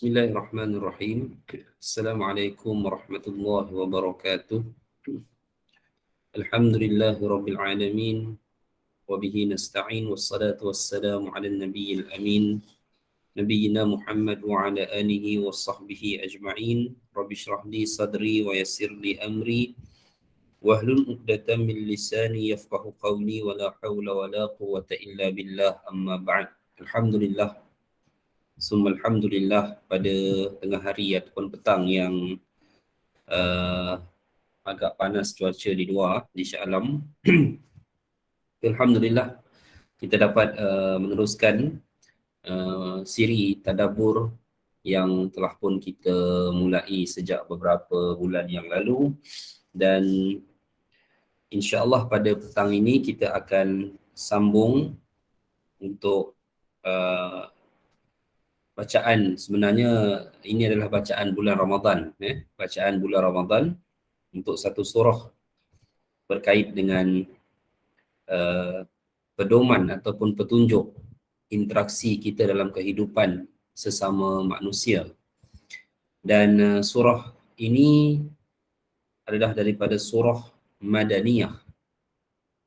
Bismillahirrahmanirrahim. Assalamualaikum warahmatullahi wabarakatuh. Alhamdulillahi rabbil alamin. Wabihi nasta'in wassalatu wassalamu ala nabiyil amin. Nabiyyina Muhammad wa ala alihi wa sahbihi ajma'in. Rabbi shrah li sadri wa yassir li amri. Wahlul uqdatan min lisani yafqahu qawli wa la hawla wa la quwwata illa billah amma ba'd. Alhamdulillah. Alhamdulillah, pada tengah hari ataupun petang yang agak panas cuaca di luar di Shah Alam. Alhamdulillah kita dapat meneruskan siri tadabbur yang telah pun kita mulai sejak beberapa bulan yang lalu, dan insya-Allah pada petang ini kita akan sambung untuk bacaan. Sebenarnya ini adalah bacaan bulan Ramadan, bacaan bulan Ramadan untuk satu surah berkait dengan pedoman ataupun petunjuk interaksi kita dalam kehidupan sesama manusia. Dan surah ini adalah daripada surah Madaniyah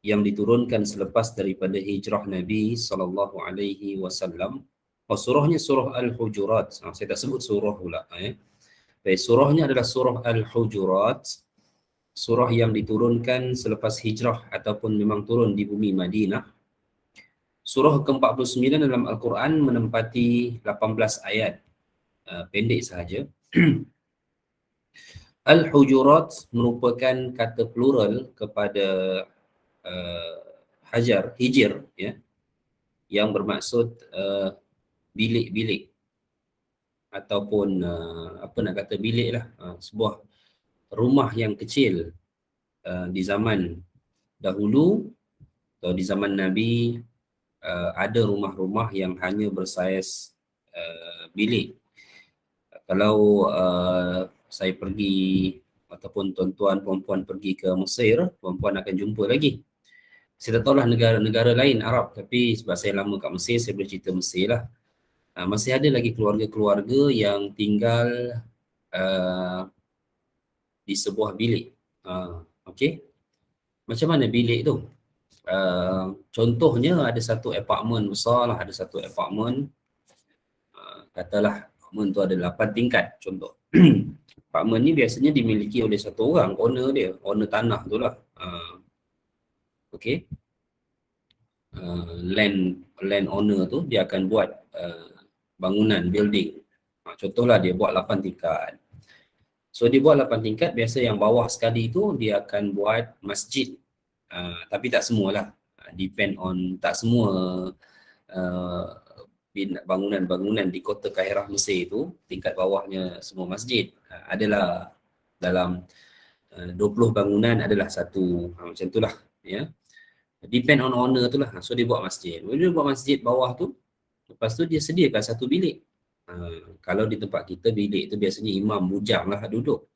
yang diturunkan selepas daripada hijrah Nabi SAW. Surahnya surah Al-Hujurat. Saya tak sebut surah pula. Baik, surahnya adalah surah Al-Hujurat. Surah yang diturunkan selepas hijrah ataupun memang turun di bumi Madinah. Surah ke-49 dalam Al-Quran menempati 18 ayat. Pendek sahaja. Al-Hujurat merupakan kata plural kepada hijir, ya, yang bermaksud bilik-bilik ataupun apa nak kata bilik lah, sebuah rumah yang kecil di zaman dahulu atau di zaman Nabi. Ada rumah-rumah yang hanya bersaiz bilik. Kalau saya pergi ataupun tuan-tuan perempuan pergi ke Mesir, perempuan akan jumpa lagi. Saya tak tahulah negara-negara lain Arab, tapi sebab saya lama kat Mesir, saya boleh cerita Mesir lah. Masih ada lagi keluarga-keluarga yang tinggal di sebuah bilik. Okey. Macam mana bilik tu? Contohnya ada satu apartmen besar lah, ada satu apartmen, katalah apartmen tu ada 8 tingkat contoh. Apartmen ni biasanya dimiliki oleh satu orang, owner tanah tu lah. Okey. Land owner tu dia akan buat bangunan, building. Contohlah dia buat 8 tingkat. So dia buat 8 tingkat, biasa yang bawah sekali tu dia akan buat masjid. Tapi tak semualah. Depend on, tak semua bangunan-bangunan di kota Kairah Mesir tu tingkat bawahnya semua masjid. Adalah dalam 20 bangunan adalah satu, macam itulah, ya. Depend on owner tu lah. So dia buat masjid. Bila dia buat masjid bawah tu, lepas tu dia sediakan satu bilik. Kalau di tempat kita bilik tu biasanya imam bujang lah duduk.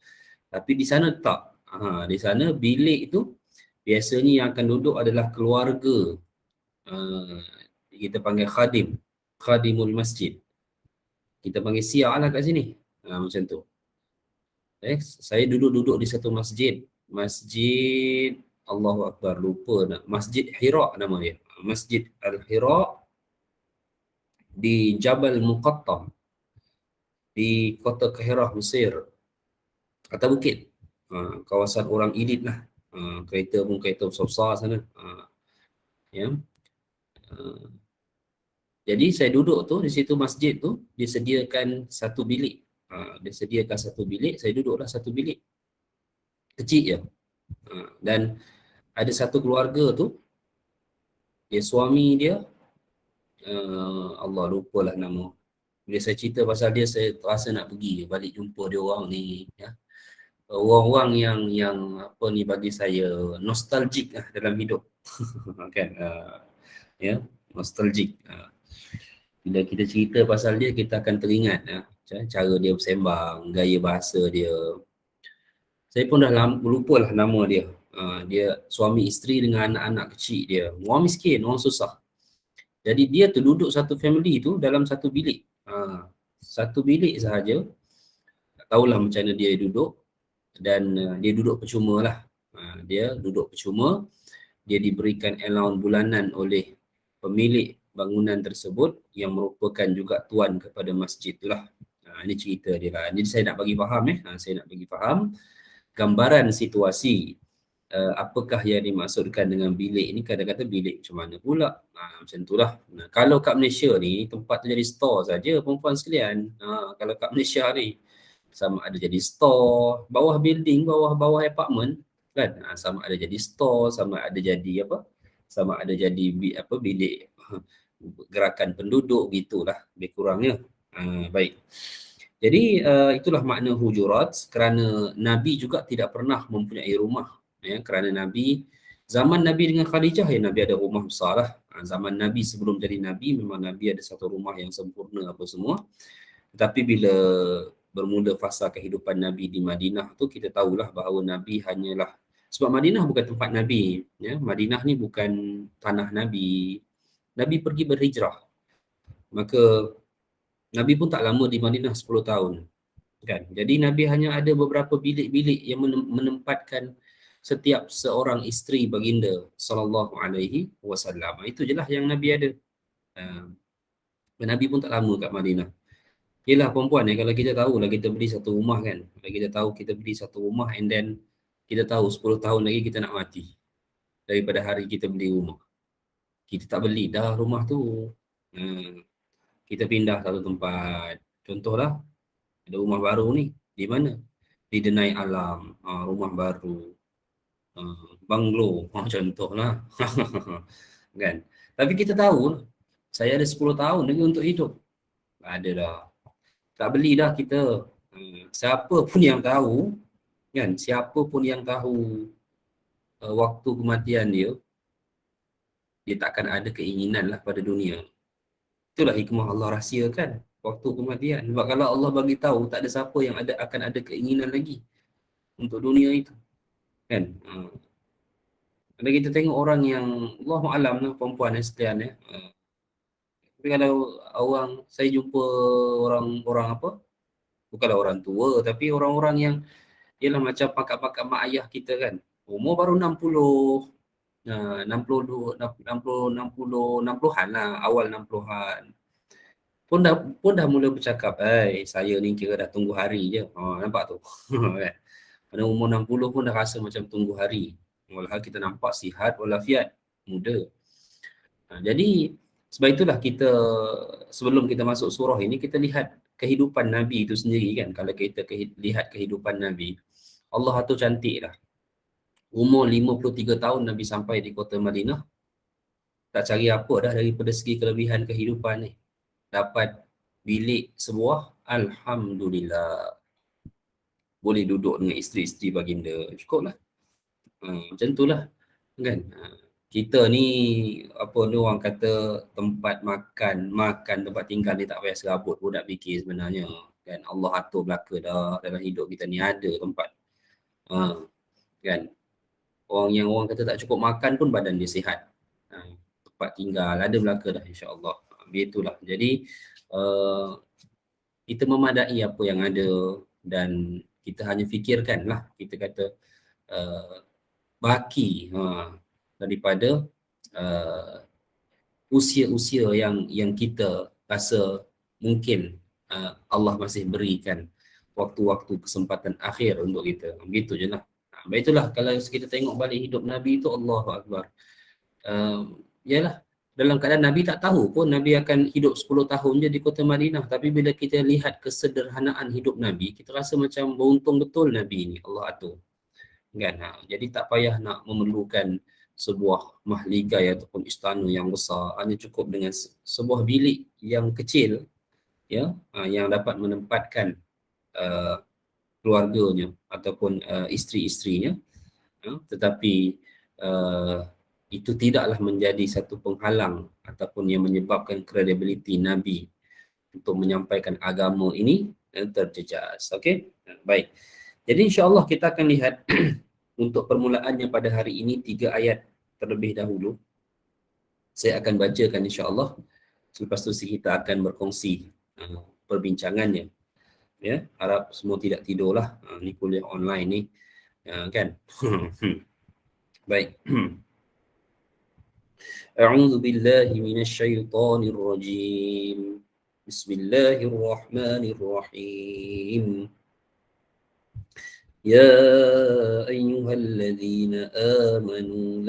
Tapi di sana tak. Di sana bilik tu biasanya yang akan duduk adalah keluarga. Kita panggil khadimul masjid. Kita panggil siar lah kat sini. Macam tu. Saya duduk di satu masjid. Masjid Allahu Akbar, lupa nak. Masjid Hira nama dia. Masjid Al-Hira di Jabal Muqattam di kota Kairah Mesir, atas bukit. Kawasan orang elit lah. Kereta pun kereta besar-besar sana. Ya. Jadi saya duduk tu di situ masjid tu, disediakan satu bilik. Saya duduklah satu bilik. Kecil je. Dan ada satu keluarga tu, dia suami dia, Allah lupalah nama. Bila saya cerita pasal dia, saya terasa nak pergi balik jumpa dia orang ni, ya. Orang-orang yang apa ni, bagi saya nostalgik lah dalam hidup. Kan, ya, nostalgik. Bila kita cerita pasal dia, kita akan teringat cara dia bersembang, gaya bahasa dia. Saya pun dah lupalah nama dia. Dia suami isteri dengan anak-anak kecil dia. Orang miskin, orang susah. Jadi dia tu duduk satu family tu dalam satu bilik. Satu bilik sahaja, tak tahulah macam mana dia duduk, dan dia duduk percuma lah. Dia duduk percuma, dia diberikan allowance bulanan oleh pemilik bangunan tersebut yang merupakan juga tuan kepada masjid itulah. Ini cerita dia lah. Jadi saya nak bagi faham saya nak bagi faham gambaran situasi apakah yang dimaksudkan dengan bilik ni. Kadang-kadang bilik macam mana pula, macam itulah. Kalau kat Malaysia ni tempat tu jadi store saja perempuan sekalian. Kalau kat Malaysia ni sama ada jadi store bawah building, bawah apartment kan, sama ada jadi store, sama ada jadi apa, sama ada jadi bilik gerakan penduduk, gitulah lebih kurangnya. Baik, jadi itulah makna hujurat, kerana Nabi juga tidak pernah mempunyai rumah, kerana Nabi zaman Nabi dengan Khadijah Nabi ada rumah besar lah. Zaman Nabi sebelum jadi Nabi memang Nabi ada satu rumah yang sempurna apa semua. Tetapi bila bermula fasa kehidupan Nabi di Madinah tu, kita tahulah bahawa Nabi hanyalah, sebab Madinah bukan tempat Nabi, Madinah ni bukan tanah Nabi. Nabi pergi berhijrah, maka Nabi pun tak lama di Madinah, 10 tahun kan. Jadi Nabi hanya ada beberapa bilik-bilik yang menempatkan setiap seorang isteri baginda sallallahu alaihi wasallam. Itu jelah yang Nabi ada. Nabi pun tak lama kat Madinah. Yelah perempuan kalau kita tahu lah kita beli satu rumah kan, kalau kita tahu kita beli satu rumah and then kita tahu 10 tahun lagi kita nak mati daripada hari kita beli rumah, kita tak beli dah rumah tu. Kita pindah satu tempat. Contohlah ada rumah baru ni di mana, di Denai Alam, rumah baru, banglo, contohlah. Kan, tapi kita tahu saya ada 10 tahun lagi untuk hidup, ada dah, tak beli dah kita. Siapa pun yang tahu kan, siapa pun yang tahu waktu kematian dia takkan ada keinginan lah pada dunia. Itulah hikmah Allah rahsiakan waktu kematian. Sebab kalau Allah bagi tahu, tak ada siapa yang akan ada keinginan lagi untuk dunia itu kan. Kalau kita tengok orang yang Allahu alam lah, perempuan sekalian tapi kalau saya jumpa orang apa, bukanlah orang tua, tapi orang-orang yang ialah macam pakak-pakak mak ayah kita kan, umur baru 60, 60-an lah, awal 60-an pun dah mula bercakap, saya ni kira dah tunggu hari je. Nampak tu. Kan? Pada umur 60 pun dah rasa macam tunggu hari. Walhal kita nampak sihat walafiat, muda. Jadi sebab itulah kita, sebelum kita masuk surah ini, kita lihat kehidupan Nabi itu sendiri kan. Kalau kita lihat kehidupan Nabi, Allah tu cantik lah. Umur 53 tahun Nabi sampai di kota Madinah. Tak cari apa dah daripada segi kelebihan kehidupan ni. Dapat bilik sebuah, alhamdulillah. Boleh duduk dengan isteri-isteri baginda, cukup lah. Macam itulah kan. Kita ni apa ni orang kata, tempat makan, tempat tinggal ni tak payah serabut pun nak fikir sebenarnya kan. Allah atur belaka dah dalam hidup kita ni, ada tempat kan. Orang kata tak cukup makan pun badan dia sihat, tempat tinggal ada belaka dah, insya-Allah. Begitulah. Jadi kita memadai apa yang ada, dan kita hanya fikirkanlah, kita kata baki daripada usia-usia yang kita rasa mungkin Allah masih berikan waktu-waktu kesempatan akhir untuk kita. Begitu je lah. Baiklah, kalau kita tengok balik hidup Nabi itu, Allahu Akbar. Yalah, dalam keadaan Nabi tak tahu pun Nabi akan hidup 10 tahun je di kota Madinah. Tapi bila kita lihat kesederhanaan hidup Nabi, kita rasa macam beruntung betul Nabi ni, Allah atur. Kan? Jadi tak payah nak memerlukan sebuah mahligai ataupun istana yang besar. Hanya cukup dengan sebuah bilik yang kecil, yang dapat menempatkan keluarganya ataupun isteri-isterinya. Tetapi itu tidaklah menjadi satu penghalang ataupun yang menyebabkan kredibiliti Nabi untuk menyampaikan agama ini terjejas. Okey, baik. Jadi insya-Allah kita akan lihat untuk permulaannya pada hari ini 3 ayat terlebih dahulu. Saya akan bacakan insya-Allah. Selepas tu kita akan berkongsi perbincangannya. Ya, harap semua tidak tidurlah. Ni kuliah online ni, kan. Baik. A'udzu billahi minasyaitonir rajim. Bismillahirrahmanirrahim. Ya ayyuhalladzina amanu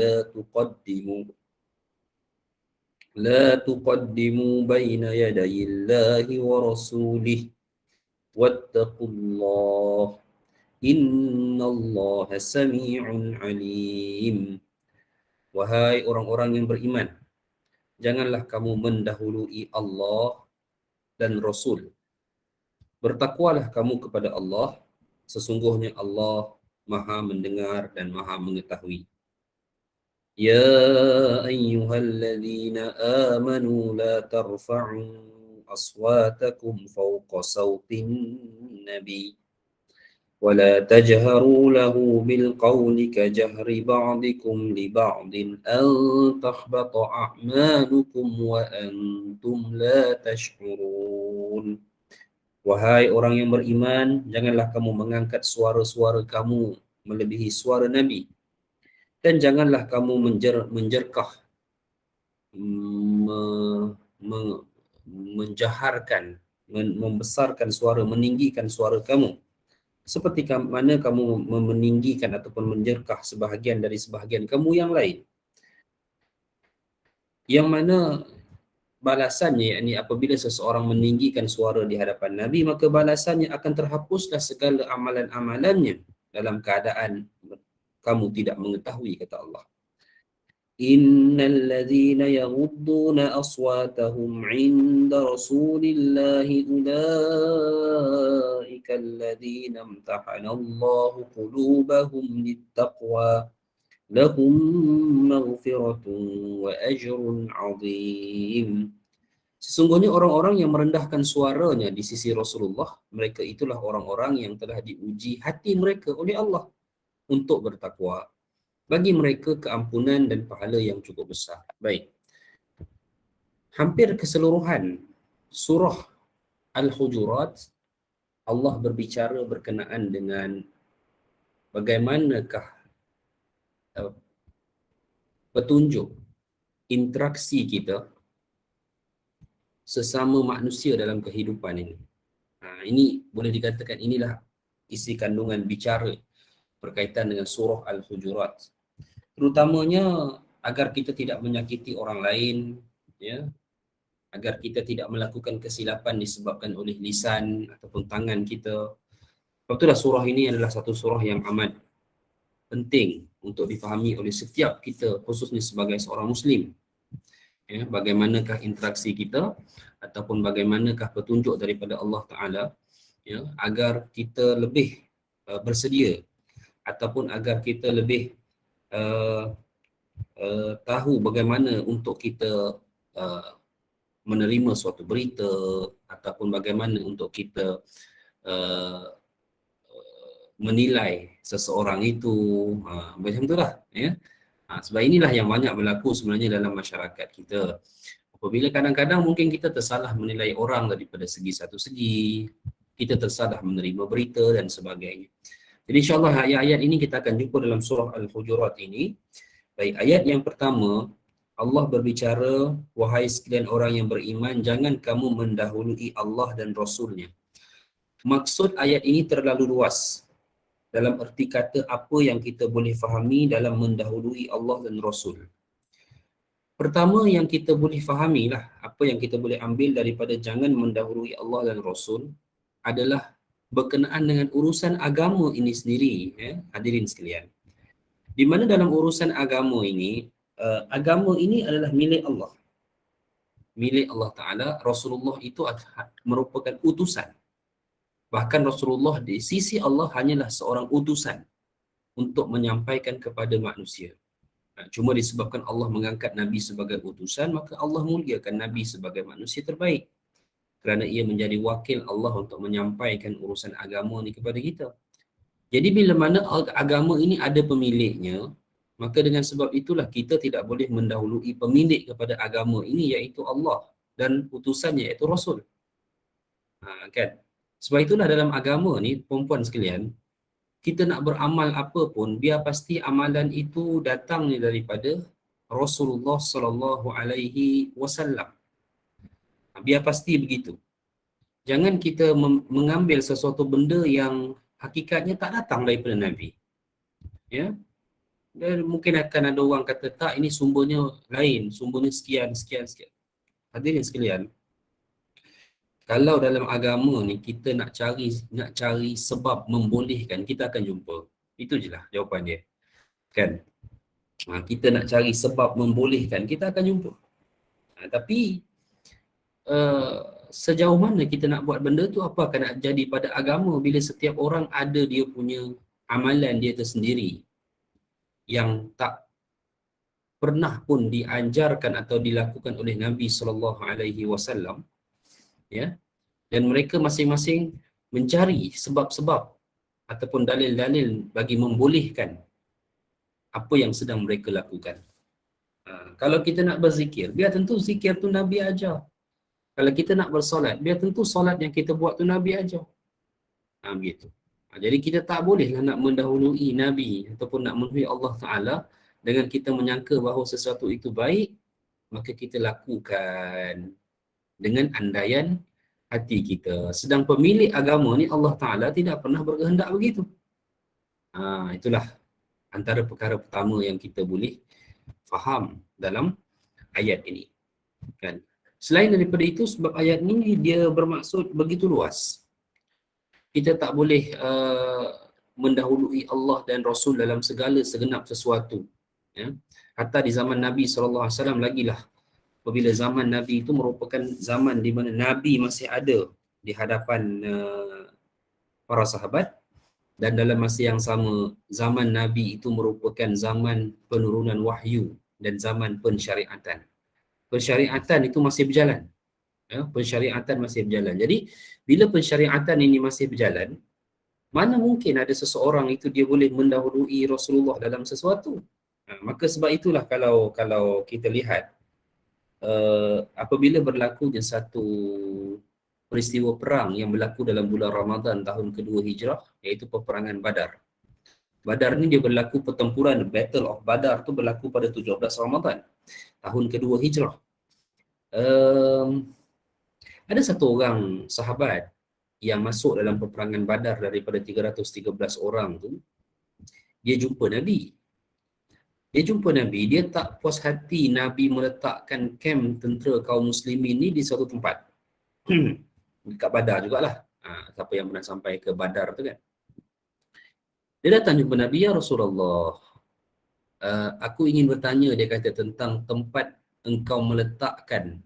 la tuqaddimu baina yadayillahi wa rasulih wattaqullah innallaha sami'un alim. Wahai orang-orang yang beriman, janganlah kamu mendahului Allah dan Rasul. Bertakwalah kamu kepada Allah, sesungguhnya Allah Maha mendengar dan Maha mengetahui. Ya ayyuhalladzina amanu la tarfa'u aswatakum fawqa sawtin nabi ولا تجهروا له بالقول كجهر بعضكم لبعض أن تحبط أعمالكم وأنتم لا تشعرون. Wahai orang yang beriman, janganlah kamu mengangkat suara-suara kamu melebihi suara Nabi, dan janganlah kamu menjerkah, menjaharkan, membesarkan suara, meninggikan suara kamu, seperti mana kamu meninggikan ataupun menjerkah sebahagian dari sebahagian kamu yang lain. Yang mana balasannya, yakni apabila seseorang meninggikan suara di hadapan Nabi, maka balasannya akan terhapuslah segala amalan-amalannya dalam keadaan kamu tidak mengetahui, kata Allah. Innal ladzina yaghudduna aswatahum 'inda Rasulillahi ulaika alladzina imtahanallahu qulubahum littaqwa lahum maghfiratun wa ajrun 'azim. Sesungguhnya orang-orang yang merendahkan suaranya di sisi Rasulullah, mereka itulah orang-orang yang telah diuji hati mereka oleh Allah untuk bertakwa. Bagi mereka keampunan dan pahala yang cukup besar. Baik. Hampir keseluruhan surah Al-Hujurat, Allah berbicara berkenaan dengan bagaimanakah petunjuk interaksi kita sesama manusia dalam kehidupan ini. Ini boleh dikatakan inilah isi kandungan bicara berkaitan dengan surah Al-Hujurat. Terutamanya agar kita tidak menyakiti orang lain, ya, agar kita tidak melakukan kesilapan disebabkan oleh lisan ataupun tangan kita. Sebab itulah surah ini adalah satu surah yang amat penting untuk difahami oleh setiap kita, khususnya sebagai seorang Muslim. Ya, bagaimanakah interaksi kita ataupun bagaimanakah petunjuk daripada Allah Ta'ala, ya, agar kita lebih bersedia ataupun agar kita lebih tahu bagaimana untuk kita menerima suatu berita ataupun bagaimana untuk kita menilai seseorang itu, macam itulah, ya. Sebab inilah yang banyak berlaku sebenarnya dalam masyarakat kita. Apabila kadang-kadang mungkin kita tersalah menilai orang daripada satu segi, kita tersalah menerima berita dan sebagainya. Jadi insyaAllah ayat-ayat ini kita akan jumpa dalam surah Al-Hujurat ini. Baik, ayat yang pertama, Allah berbicara, wahai sekalian orang yang beriman, jangan kamu mendahului Allah dan Rasulnya. Maksud ayat ini terlalu luas. Dalam erti kata apa yang kita boleh fahami dalam mendahului Allah dan Rasul. Pertama yang kita boleh fahamilah, apa yang kita boleh ambil daripada jangan mendahului Allah dan Rasul adalah berkenaan dengan urusan agama ini sendiri, ya, hadirin sekalian. Di mana dalam urusan agama ini adalah milik Allah. Milik Allah Ta'ala. Rasulullah itu merupakan utusan. Bahkan Rasulullah di sisi Allah hanyalah seorang utusan untuk menyampaikan kepada manusia. Cuma disebabkan Allah mengangkat Nabi sebagai utusan, maka Allah muliakan Nabi sebagai manusia terbaik. Kerana ia menjadi wakil Allah untuk menyampaikan urusan agama ni kepada kita. Jadi bila mana agama ini ada pemiliknya, maka dengan sebab itulah kita tidak boleh mendahului pemilik kepada agama ini, iaitu Allah dan utusannya, iaitu Rasul. Kan? Sebab itulah dalam agama ni, perempuan sekalian, kita nak beramal apa pun, biar pasti amalan itu datang ni daripada Rasulullah sallallahu alaihi wasallam. Biar pasti begitu. Jangan kita mengambil sesuatu benda yang hakikatnya tak datang daripada Nabi. Ya. Dan mungkin akan ada orang kata, tak, ini sumbernya lain, sumbernya sekian, sekian, sekian. Hadirin sekalian, kalau dalam agama ni kita nak cari sebab membolehkan, kita akan jumpa. Itu je lah jawapan dia. Kan? Kita nak cari sebab membolehkan, kita akan jumpa. Tapi sejauh mana kita nak buat benda tu, apa akan nak jadi pada agama bila setiap orang ada dia punya amalan dia tersendiri yang tak pernah pun diajarkan atau dilakukan oleh Nabi SAW, ya, dan mereka masing-masing mencari sebab-sebab ataupun dalil-dalil bagi membolehkan apa yang sedang mereka lakukan. Kalau kita nak berzikir, biar tentu zikir tu Nabi ajar. Kalau kita nak bersolat, biar tentu solat yang kita buat tu Nabi ajar. Begitu. Jadi kita tak bolehlah nak mendahului Nabi ataupun nak memenuhi Allah Ta'ala dengan kita menyangka bahawa sesuatu itu baik, maka kita lakukan dengan andaian hati kita. Sedang pemilik agama ni, Allah Ta'ala tidak pernah berkehendak begitu. Itulah antara perkara pertama yang kita boleh faham dalam ayat ini. Kan? Selain daripada itu, sebab ayat ini dia bermaksud begitu luas. Kita tak boleh mendahului Allah dan Rasul dalam segala segenap sesuatu. Ya? Hatta di zaman Nabi SAW lagilah. Apabila zaman Nabi itu merupakan zaman di mana Nabi masih ada di hadapan para sahabat, dan dalam masa yang sama, zaman Nabi itu merupakan zaman penurunan wahyu dan zaman pensyariatan. Pensyariatan itu masih berjalan. Ya, pensyariatan masih berjalan. Jadi, bila pensyariatan ini masih berjalan, mana mungkin ada seseorang itu dia boleh mendahului Rasulullah dalam sesuatu? Maka sebab itulah kalau kita lihat, apabila berlakunya satu peristiwa perang yang berlaku dalam bulan Ramadan tahun kedua Hijrah, iaitu peperangan Badar. Badar ni dia berlaku, pertempuran Battle of Badar tu berlaku pada 17 Ramadan tahun kedua Hijrah. Ada satu orang sahabat yang masuk dalam peperangan Badar daripada 313 orang tu, dia jumpa Nabi. Dia tak puas hati Nabi meletakkan kem tentera kaum muslimin ni di suatu tempat. Dekat Badar jugalah. Siapa yang pernah sampai ke Badar tu kan. Dia datang jumpa Nabi, ya Rasulullah, aku ingin bertanya, dia kata, tentang tempat engkau meletakkan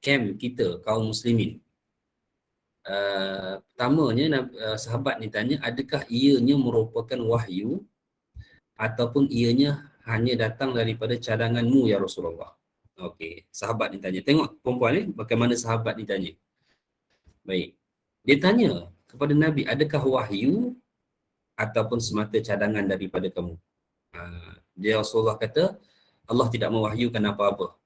kem kita kaum muslimin. Pertamanya sahabat ni tanya, adakah ianya merupakan wahyu ataupun ianya hanya datang daripada cadanganmu ya Rasulullah. Okey, sahabat ni tanya. Tengok perempuan ni, bagaimana sahabat ni tanya. Baik. Dia tanya kepada Nabi, adakah wahyu ataupun semata cadangan daripada kamu? Dia Rasulullah kata, Allah tidak mewahyukan apa-apa.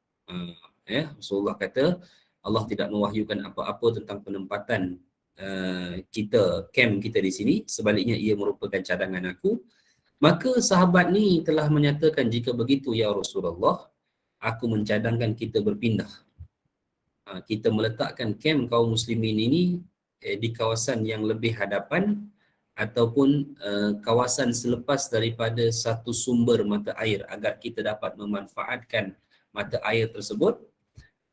Rasulullah kata, Allah tidak mewahyukan apa-apa tentang penempatan kita, kem kita di sini. Sebaliknya ia merupakan cadangan aku. Maka sahabat ni telah menyatakan, jika begitu ya Rasulullah, aku mencadangkan kita berpindah. Kita meletakkan kem kaum muslimin ini di kawasan yang lebih hadapan ataupun kawasan selepas daripada satu sumber mata air, agar kita dapat memanfaatkan mata air tersebut,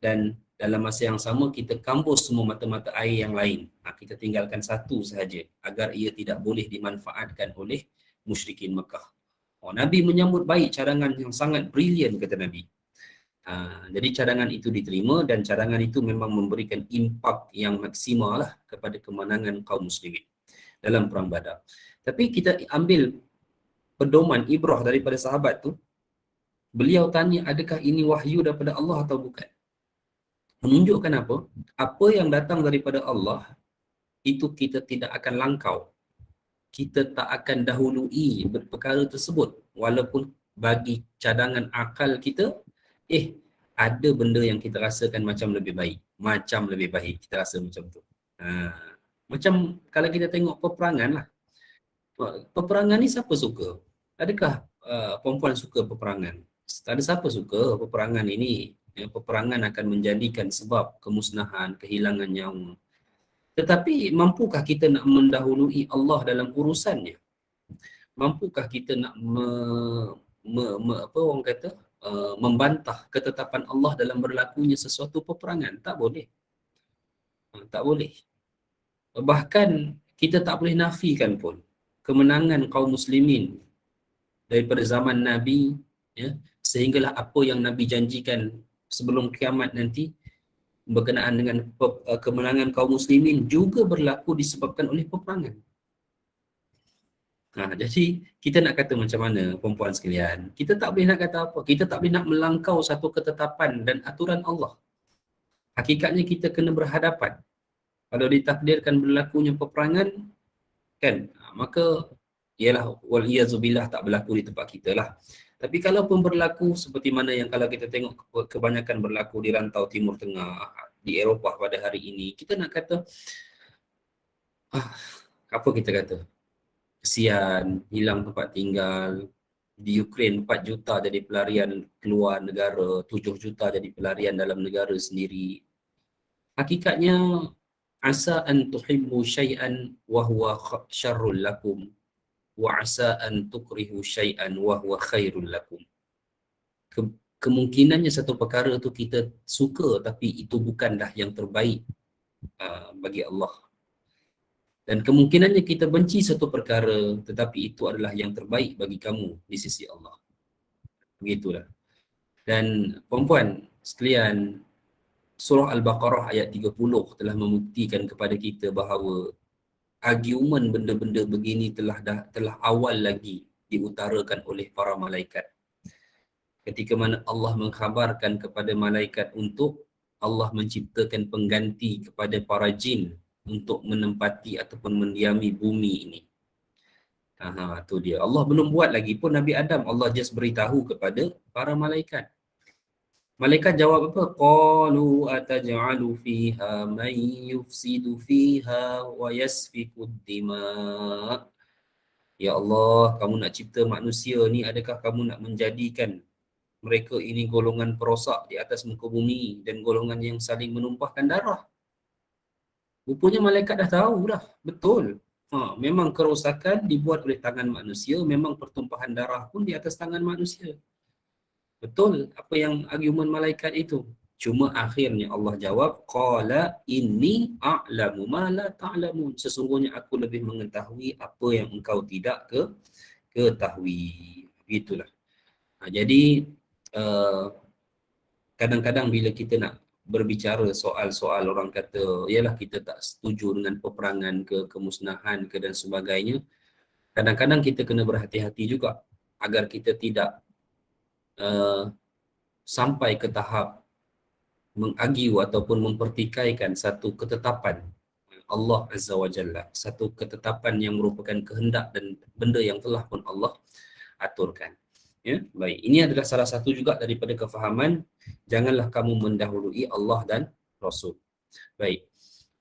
dan dalam masa yang sama kita kampus semua mata-mata air yang lain. Kita tinggalkan satu sahaja agar ia tidak boleh dimanfaatkan oleh musyrikin Mekah. Nabi menyambut baik cadangan yang sangat brilian, kata Nabi. Jadi cadangan itu diterima, dan cadangan itu memang memberikan impak yang maksimal lah kepada kemenangan kaum muslimin dalam perang Badar. Tapi kita ambil pedoman ibrah daripada sahabat tu. Beliau tanya, adakah ini wahyu daripada Allah atau bukan? Menunjukkan apa? Apa yang datang daripada Allah itu kita tidak akan langkau. Kita tak akan dahului perkara tersebut, walaupun bagi cadangan akal kita, ada benda yang kita rasakan macam lebih baik, kita rasa macam tu. Macam kalau kita tengok peperangan lah. Peperangan ni siapa suka? Adakah perempuan suka peperangan? Tak ada siapa suka peperangan ini. Ya, peperangan akan menjadikan sebab kemusnahan, kehilangan nyawa. Tetapi mampukah kita nak mendahului Allah dalam urusannya? Mampukah kita nak apa orang kata membantah ketetapan Allah dalam berlakunya sesuatu peperangan? Tak boleh. Tak boleh. Bahkan kita tak boleh nafikan pun kemenangan kaum muslimin daripada zaman Nabi, ya, sehinggalah apa yang Nabi janjikan sebelum kiamat nanti berkenaan dengan kemenangan kaum muslimin juga berlaku disebabkan oleh peperangan. Jadi kita nak kata macam mana, perempuan sekalian? Kita tak boleh nak kata apa. Kita tak boleh nak melangkau satu ketetapan dan aturan Allah. Hakikatnya kita kena berhadapan. Kalau ditakdirkan berlakunya peperangan, kan, maka ialah wal-iyazubillah tak berlaku di tempat kita lah. Tapi kalau pun berlaku seperti mana yang kalau kita tengok kebanyakan berlaku di rantau Timur Tengah, di Eropah pada hari ini, kita nak kata, apa kita kata? Kesian, hilang tempat tinggal. Di Ukraine 4 juta jadi pelarian keluar negara, 7 juta jadi pelarian dalam negara sendiri. Hakikatnya, asa an tuhibbu syai'an wa huwa syarrul lakum wa asa an tukrihu syai'an wa huwa khairul lakum. Kemungkinannya satu perkara tu kita suka tapi itu bukanlah yang terbaik bagi Allah. Dan kemungkinannya kita benci satu perkara tetapi itu adalah yang terbaik bagi kamu di sisi Allah. Begitulah. Dan perempuan sekalian, surah Al-Baqarah ayat 30 telah membuktikan kepada kita bahawa argumen benda-benda begini telah awal lagi diutarakan oleh para malaikat. Ketika mana Allah mengkhabarkan kepada malaikat untuk Allah menciptakan pengganti kepada para jin untuk menempati ataupun mendiami bumi ini. Tu dia. Allah belum buat lagi pun Nabi Adam, Allah just beritahu kepada para malaikat. Malaikat jawab apa? Qalu ataj'alu fiha man yufsidu fiha wa yasfikud dima'. Ya Allah, kamu nak cipta manusia ni, adakah kamu nak menjadikan mereka ini golongan perosak di atas muka bumi dan golongan yang saling menumpahkan darah? Rupanya malaikat dah tahu dah, betul. Memang kerosakan dibuat oleh tangan manusia, memang pertumpahan darah pun di atas tangan manusia. Betul apa yang argumen malaikat itu. Cuma akhirnya Allah jawab, qala inni a'lamu ma la ta'lamun. Sesungguhnya aku lebih mengetahui apa yang engkau tidak ketahui. Begitulah. Jadi kadang-kadang bila kita nak berbicara soal-soal orang kata, yalah kita tak setuju dengan peperangan ke, kemusnahan ke dan sebagainya, kadang-kadang kita kena berhati-hati juga agar kita tidak sampai ke tahap mengagiu ataupun mempertikaikan satu ketetapan Allah Azza wa Jalla, satu ketetapan yang merupakan kehendak dan benda yang telah pun Allah aturkan. Ya, baik. Ini adalah salah satu juga daripada kefahaman janganlah kamu mendahului Allah dan Rasul. Baik.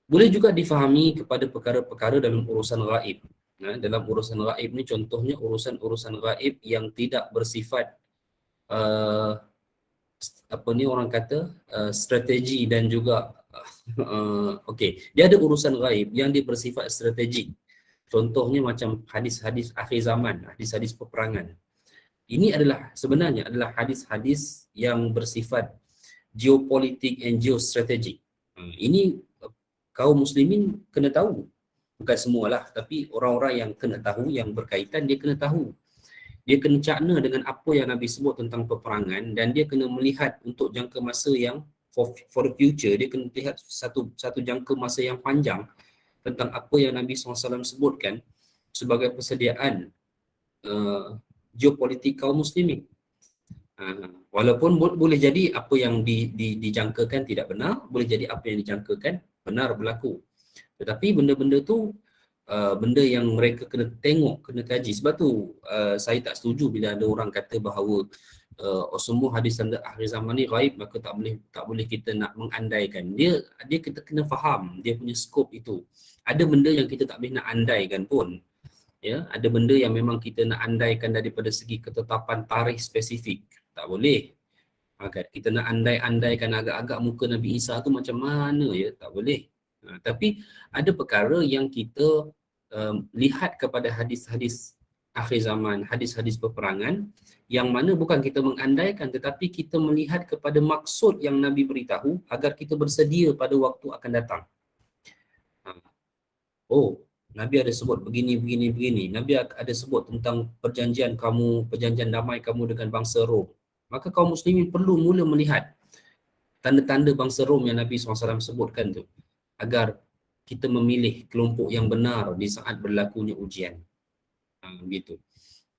Boleh juga difahami kepada perkara-perkara dalam urusan gaib. Dalam urusan gaib ni contohnya urusan-urusan gaib yang tidak bersifat apa ni orang kata strategi dan juga okey, dia ada urusan gaib yang dia bersifat strategik. Contohnya macam hadis-hadis akhir zaman, hadis-hadis peperangan. Ini adalah sebenarnya adalah hadis-hadis yang bersifat geopolitik and geostrategic. Ini kaum muslimin kena tahu. Bukan semualah, tapi orang-orang yang kena tahu, yang berkaitan, dia kena tahu. Dia kena cakna dengan apa yang Nabi sebut tentang peperangan dan dia kena melihat untuk jangka masa yang for the future, dia kena lihat satu jangka masa yang panjang tentang apa yang Nabi SAW sebutkan sebagai persediaan geopolitik kaum muslimin. Walaupun boleh jadi apa yang dijangkakan tidak benar, boleh jadi apa yang dijangkakan benar berlaku. Tetapi benda-benda tu benda yang mereka kena tengok, kena kaji. Sebab tu saya tak setuju bila ada orang kata bahawa semua hadis tanda akhir zaman ni ghaib, maka tak boleh kita nak mengandaikan. Dia kita kena faham dia punya skop itu. Ada benda yang kita tak boleh nak andaikan pun. Ya, ada benda yang memang kita nak andaikan daripada segi ketetapan tarikh spesifik. Tak boleh. Kan? Kita nak andai-andaikan agak-agak muka Nabi Isa tu macam mana ya, tak boleh. Tapi ada perkara yang kita lihat kepada hadis-hadis akhir zaman, hadis-hadis peperangan, yang mana bukan kita mengandaikan tetapi kita melihat kepada maksud yang Nabi beritahu agar kita bersedia pada waktu akan datang. Oh, Nabi ada sebut begini. Nabi ada sebut tentang perjanjian damai kamu dengan bangsa Rom. Maka kaum muslimin perlu mula melihat tanda-tanda bangsa Rom yang Nabi SAW sebutkan tu, agar kita memilih kelompok yang benar di saat berlakunya ujian. Begitu.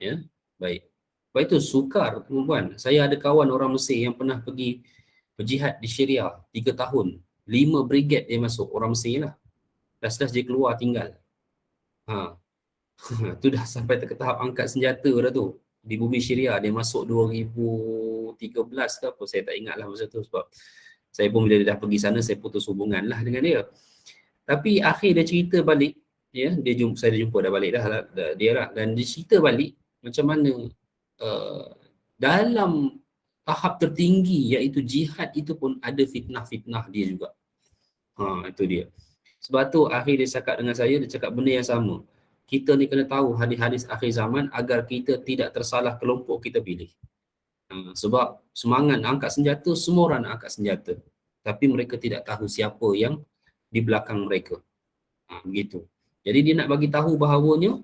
Ya, baik. Baik tu sukar tuan-tuan. Saya ada kawan orang Mesir yang pernah pergi berjihad di Syria 3 tahun. 5 brigade dia masuk, orang Mesir lah. Last dia keluar tinggal. Tu dah sampai ke tahap angkat senjata dah tu. Di bumi Syria dia masuk 2013 ke apa, saya tak ingat lah masa tu, sebab saya pun bila dia dah pergi sana saya putus hubungan lah dengan dia. Tapi akhir dia cerita balik, ya, saya jumpa dah balik dah dia lah, dan dia cerita balik macam mana dalam tahap tertinggi iaitu jihad itu pun ada fitnah-fitnah dia juga. Itu dia. Sebab tu akhir dia cakap dengan saya, dia cakap benda yang sama. Kita ni kena tahu hadis-hadis akhir zaman agar kita tidak tersalah kelompok kita pilih. Sebab semangat angkat senjata, semua orang nak angkat senjata. Tapi mereka tidak tahu siapa yang di belakang mereka. Begitu. Jadi dia nak bagi tahu bahawanya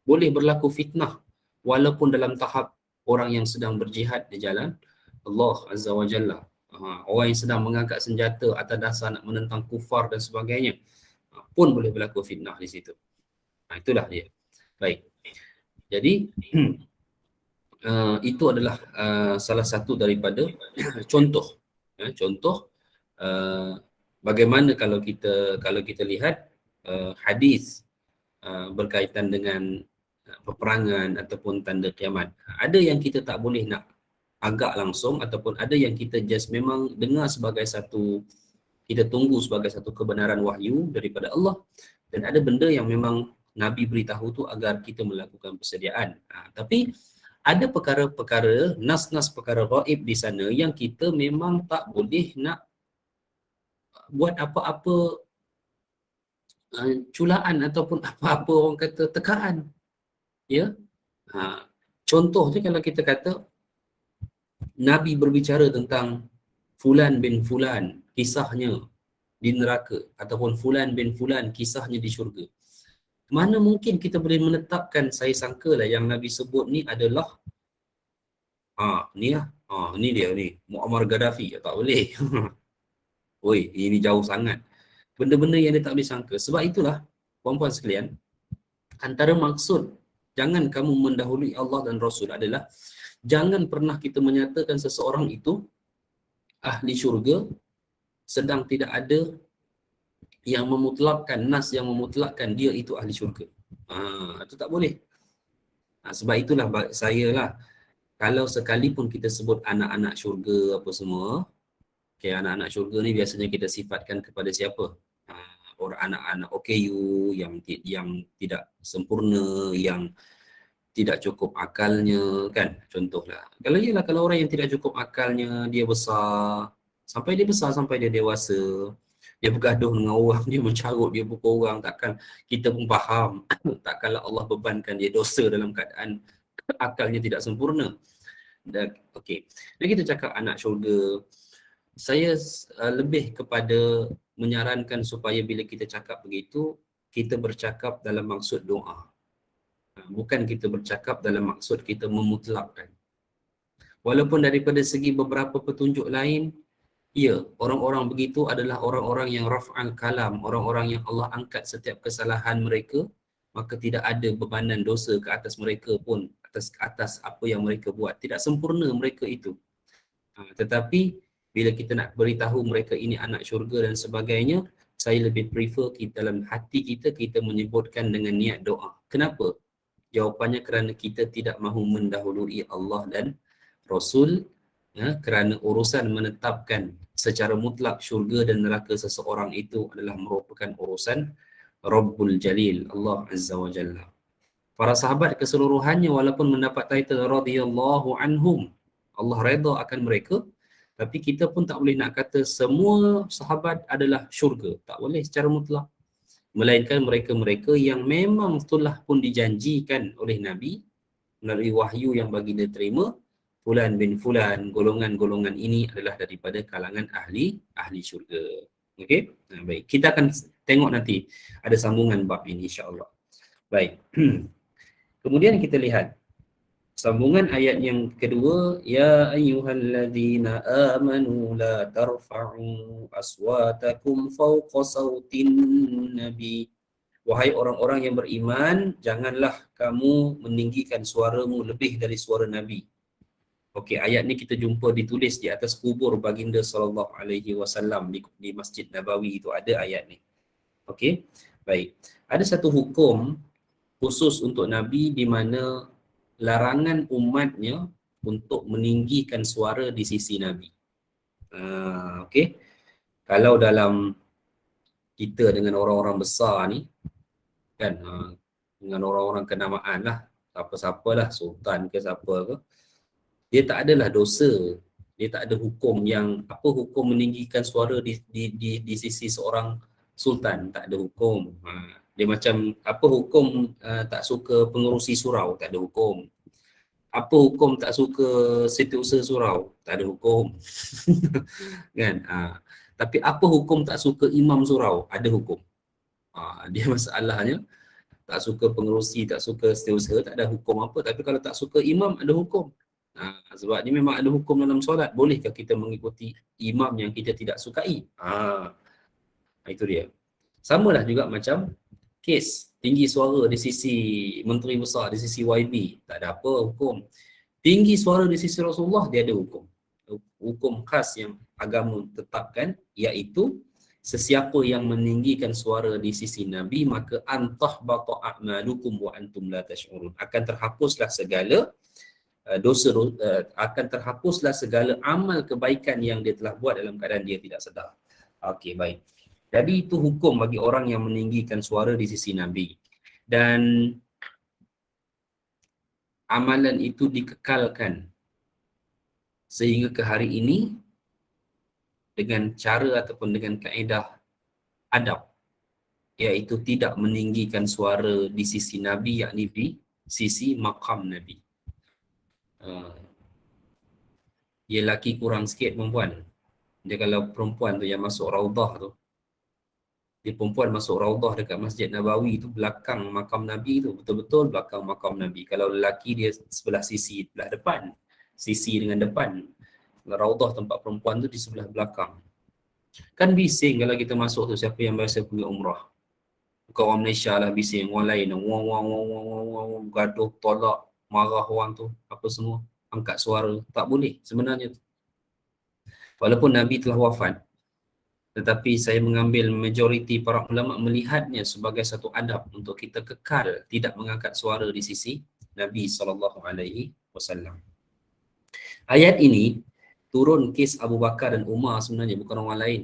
boleh berlaku fitnah walaupun dalam tahap orang yang sedang berjihad di jalan Allah Azza wa Jalla. Orang yang sedang mengangkat senjata atas dasar nak menentang kufar dan sebagainya, pun boleh berlaku fitnah di situ. Itulah dia. Baik. Jadi itu adalah salah satu daripada contoh. Contoh bagaimana kalau kita lihat hadis berkaitan dengan peperangan ataupun tanda kiamat. Ada yang kita tak boleh nak agak langsung, ataupun ada yang kita just memang dengar sebagai satu, kita tunggu sebagai satu kebenaran wahyu daripada Allah, dan ada benda yang memang Nabi beritahu tu agar kita melakukan persediaan. Tapi ada perkara-perkara, nas-nas perkara ghaib di sana yang kita memang tak boleh nak buat apa-apa culaan ataupun apa-apa orang kata tekaan. Ya. Contohnya kalau kita kata Nabi berbicara tentang Fulan bin Fulan kisahnya di neraka, ataupun Fulan bin Fulan kisahnya di syurga. Mana mungkin kita boleh menetapkan, saya sangkalah yang Nabi sebut ni adalah ni lah, ni dia ni, Muammar Gaddafi. Tak boleh. Oi, ini jauh sangat. Benda-benda yang dia tak boleh sangka. Sebab itulah, puan-puan sekalian, antara maksud jangan kamu mendahului Allah dan Rasul adalah jangan pernah kita menyatakan seseorang itu ahli syurga sedang tidak ada yang memutlakkan, nas yang memutlakkan dia itu ahli syurga. Itu tak boleh. Sebab itulah saya lah, kalau sekalipun kita sebut anak-anak syurga apa semua, anak-anak syurga ni biasanya kita sifatkan kepada siapa? Orang anak-anak OKU yang tidak sempurna, yang tidak cukup akalnya, kan, contohlah. Kalau orang yang tidak cukup akalnya, dia besar, sampai dia dewasa, dia bergaduh dengan orang, dia mencarut, dia pukul orang, takkan kita pun faham, takkanlah Allah bebankan dia dosa dalam keadaan akalnya tidak sempurna. Okey. Dan kita cakap anak syurga, saya lebih kepada menyarankan supaya bila kita cakap begitu, kita bercakap dalam maksud doa. Bukan kita bercakap dalam maksud kita memutlakkan. Walaupun daripada segi beberapa petunjuk lain, ya, orang-orang begitu adalah orang-orang yang raf'al kalam, orang-orang yang Allah angkat setiap kesalahan mereka, maka tidak ada bebanan dosa ke atas mereka pun, atas apa yang mereka buat. Tidak sempurna mereka itu. Tetapi bila kita nak beritahu mereka ini anak syurga dan sebagainya, saya lebih prefer kita dalam hati kita menyebutkan dengan niat doa. Kenapa? Jawapannya kerana kita tidak mahu mendahului Allah dan Rasul, kerana urusan menetapkan secara mutlak syurga dan neraka seseorang itu adalah merupakan urusan Rabbul Jalil, Allah Azza wa Jalla. Para sahabat keseluruhannya walaupun mendapat title radhiyallahu anhum, Allah redha akan mereka, tapi kita pun tak boleh nak kata semua sahabat adalah syurga. Tak boleh secara mutlak. Melainkan mereka-mereka yang memang telah pun dijanjikan oleh Nabi melalui wahyu yang baginda terima, fulan bin fulan, golongan-golongan ini adalah daripada kalangan ahli syurga. Okey? Baik. Kita akan tengok nanti ada sambungan bab ini insya-Allah. Baik. Kemudian kita lihat sambungan ayat yang kedua, ya ayyuhalladzina amanu la tarfa'u aswatakum fawqa sautin nabi. Wahai orang-orang yang beriman, janganlah kamu meninggikan suaramu lebih dari suara Nabi. Okey, ayat ni kita jumpa ditulis di atas kubur baginda sallallahu alaihi wasallam di Masjid Nabawi, itu ada ayat ni. Okey. Baik. Ada satu hukum khusus untuk Nabi di mana larangan umatnya untuk meninggikan suara di sisi Nabi. Okey. Kalau dalam kita dengan orang-orang besar ni kan, dengan orang-orang kenamaan lah, siapa-siapalah, sultan ke siapa ke, dia tak adalah dosa, dia tak ada hukum yang apa hukum meninggikan suara di sisi seorang sultan, tak ada hukum. Dia macam apa hukum tak suka pengerusi surau, tak ada hukum. Apa hukum tak suka setiausaha surau, tak ada hukum. Kan? Tapi apa hukum tak suka imam surau, ada hukum. Dia masalahnya tak suka pengerusi, tak suka setiausaha, tak ada hukum apa. Tapi kalau tak suka imam, ada hukum. Sebab ni memang ada hukum dalam solat. Bolehkah kita mengikuti imam yang kita tidak sukai? Itu dia. Samalah juga macam kes tinggi suara di sisi menteri besar, di sisi YB, tak ada apa hukum. Tinggi suara di sisi Rasulullah, dia ada hukum. Hukum khas yang agama tetapkan, iaitu sesiapa yang meninggikan suara di sisi Nabi, maka antahbata a'malukum wa antum la tash'urun. Akan terhapuslah segala dosa, akan terhapuslah segala amal kebaikan yang dia telah buat dalam keadaan dia tidak sedar. Okey, baik. Jadi itu hukum bagi orang yang meninggikan suara di sisi Nabi. Dan amalan itu dikekalkan sehingga ke hari ini dengan cara ataupun dengan kaedah adab, iaitu tidak meninggikan suara di sisi Nabi, yakni di sisi maqam Nabi. Dia lelaki kurang sikit perempuan. Dia kalau perempuan tu yang masuk raudah tu, dia perempuan masuk raudah dekat Masjid Nabawi tu, belakang makam Nabi tu, betul-betul belakang makam Nabi. Kalau lelaki dia sebelah sisi, sebelah depan, sisi dengan depan. Raudah tempat perempuan tu di sebelah belakang. Kan bising kalau kita masuk tu, siapa yang biasa pergi umrah. Bukan orang Malaysia lah bising, orang lain wang, gaduh, tolak, marah orang tu, apa semua, angkat suara. Tak boleh sebenarnya tu. Walaupun Nabi telah wafat, tetapi saya mengambil majoriti para ulama melihatnya sebagai satu adab untuk kita kekal tidak mengangkat suara di sisi Nabi SAW. Ayat ini turun kes Abu Bakar dan Umar sebenarnya, bukan orang lain.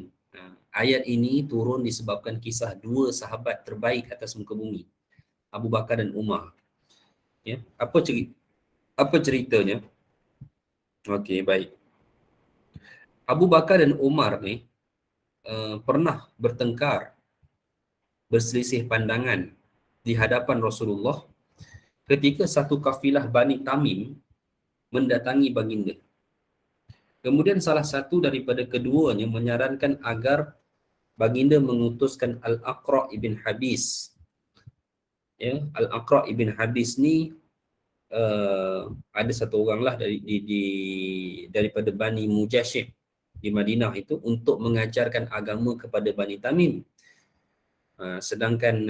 Ayat ini turun disebabkan kisah dua sahabat terbaik atas muka bumi, Abu Bakar dan Umar. Ya, apa ceritanya? Okey, baik. Abu Bakar dan Umar ni pernah bertengkar, berselisih pandangan di hadapan Rasulullah ketika satu kafilah Bani Tamim mendatangi baginda. Kemudian salah satu daripada keduanya menyarankan agar baginda mengutuskan Al-Aqra' ibn Habis. Ya, Al-Aqra' ibn Habis ni ada satu orang lah daripada Bani Mujashib di Madinah itu untuk mengajarkan agama kepada Bani Tamim. Sedangkan